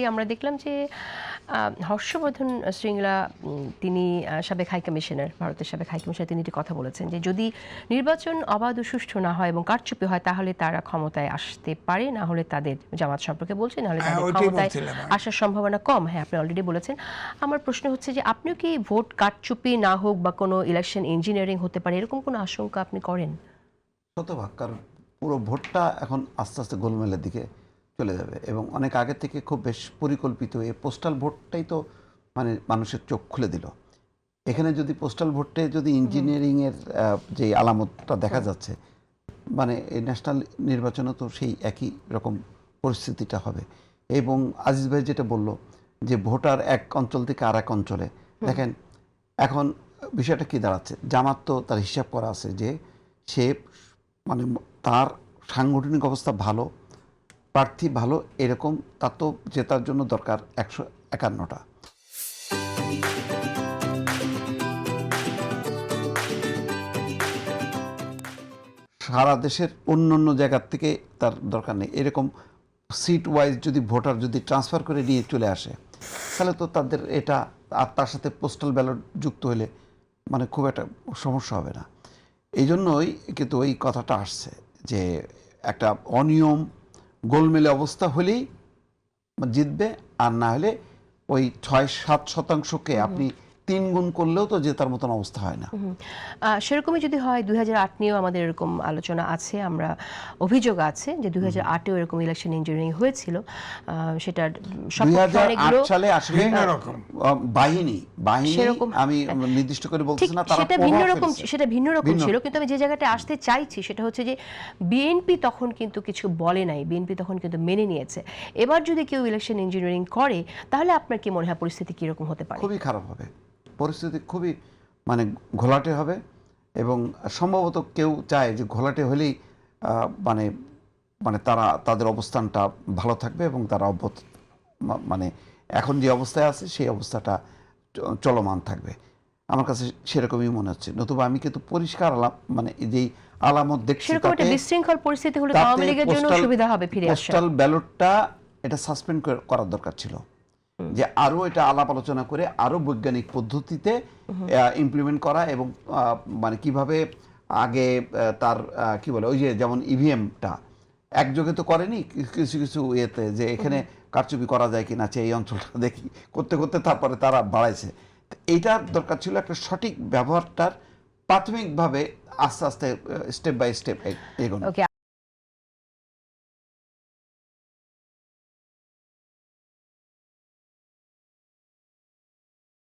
আমরা দেখলাম যে হর্ষবর্ধন শ্রীংলা তিনি সাবেক হাই কমিশনার, ভারতের সাবেক হাই কমিশনার, তিনি এটি কথা বলেছেন যে যদি নির্বাচন অবাধ ও সুষ্ঠু না হয় এবং কারচুপি হয় তাহলে তারা ক্ষমতায় আসতে পারে, না হলে তাদের জামাত সম্পর্কে বলছে, না হলে তাদের ক্ষমতায় আসার সম্ভাবনা কম। হ্যাঁ, আপনি অলরেডি বলেছেন। আমার প্রশ্ন হচ্ছে যে আপনিও কি ভোট কারচুপি না হোক বা কোনো ইলেকশন ইঞ্জিনিয়ারিং হতে পারে এরকম কোনো আশঙ্কা আপনি করেন? শতভাগ, কারণ পুরো ভোটটা এখন আস্তে আস্তে গোলমেলের দিকে চলে যাবে এবং অনেক আগে থেকে খুব বেশ পরিকল্পিত এই পোস্টাল ভোটটাই তো মানে মানুষের চোখ খুলে দিল। এখানে যদি পোস্টাল ভোটে যদি ইঞ্জিনিয়ারিংয়ের যে আলামতটা দেখা যাচ্ছে, মানে এই ন্যাশনাল নির্বাচনে তো সেই একই রকম পরিস্থিতিটা হবে। এবং আজিজ ভাই যেটা বলল যে ভোটার এক অঞ্চল থেকে আর এক অঞ্চলে, দেখেন এখন বিষয়টা কি দাঁড়াচ্ছে, জামাত তো তার হিসাব করা আছে যে সে মানে তার সাংগঠনিক অবস্থা ভালো, প্রার্থী ভালো, এরকম তার তো জেতার জন্য দরকার 151টা। সারা দেশের অন্য অন্য জায়গার থেকে তার দরকার নেই। এরকম সিট ওয়াইজ যদি ভোটার যদি ট্রান্সফার করে নিয়ে চলে আসে তাহলে তো তাদের এটা, আর তার সাথে পোস্টাল ব্যালট যুক্ত হলে মানে খুব একটা সমস্যা হবে না। এই জন্যই কিন্তু ওই কথাটা আসছে যে একটা অনিয়ম গোলমেলে অবস্থা হলেই জিতবে, আর না হলে ওই 6-7% আপনি 3 গুণ করলেও তো জেতার মতন অবস্থা হয় না। সেরকমই যদি হয় 2008 নিয়েও আমাদের এরকম আলোচনা আছে, আমরা অভিযোগ আছে যে 2008এও এরকম ইলেকশন ইঞ্জিনিয়ারিং হয়েছিল। সেটার 2008 সালে আসলে বাহিনী আমি নির্দিষ্ট করে বলছি না, তারা সেটা ভিন্ন রকম ছিল। কিন্তু আমি যে জায়গাটা আসতে চাইছি সেটা হচ্ছে যে বিএনপি তখন কিন্তু কিছু বলে নাই, বিএনপি তখন কিন্তু মেনে নিয়েছে। এবার যদি কেউ ইলেকশন ইঞ্জিনিয়ারিং করে তাহলে আপনার কি মনে হয় পরিস্থিতি কিরকম হতে পারে? খুবই খারাপ হবে, পরিস্থিতি খুবই মানে ঘোলাটে হবে। এবং সম্ভবত কেউ চায় যে ঘোলাটে হলেই মানে মানে তারা তাদের অবস্থানটা ভালো থাকবে এবং তারা মানে এখন যে অবস্থায় আছে সেই অবস্থাটা চলমান থাকবে। আমার কাছে সেরকমই মনে হচ্ছে। নতুবা আমি কিন্তু পরিষ্কার মানে যেই আলামত দেখছি সেরকম একটা বিশৃঙ্খল পরিস্থিতি হলে আওয়ামী লীগের জন্য সুবিধা হবে ফিরে আসা। পোস্টাল ব্যালটটা এটা সাসপেন্ড করার দরকার ছিল, যে আরো এটা আলাপ আলোচনা করে আরো বৈজ্ঞানিক পদ্ধতিতে ইমপ্লিমেন্ট করা এবং মানে কিভাবে আগে তার কি বলে ওই যে যেমন ইভিএমটা একযোগে তো করেনি, কিছু কিছু ইয়েতে যে এখানে কারচুপি করা যায় কিনা, এই অঞ্চলটা দেখি করতে করতে তারপরে তারা বাড়াইছে। এইটার দরকার ছিল একটা সঠিক ব্যবহারটার প্রাথমিকভাবে আস্তে আস্তে স্টেপ বাই স্টেপ এগোনো।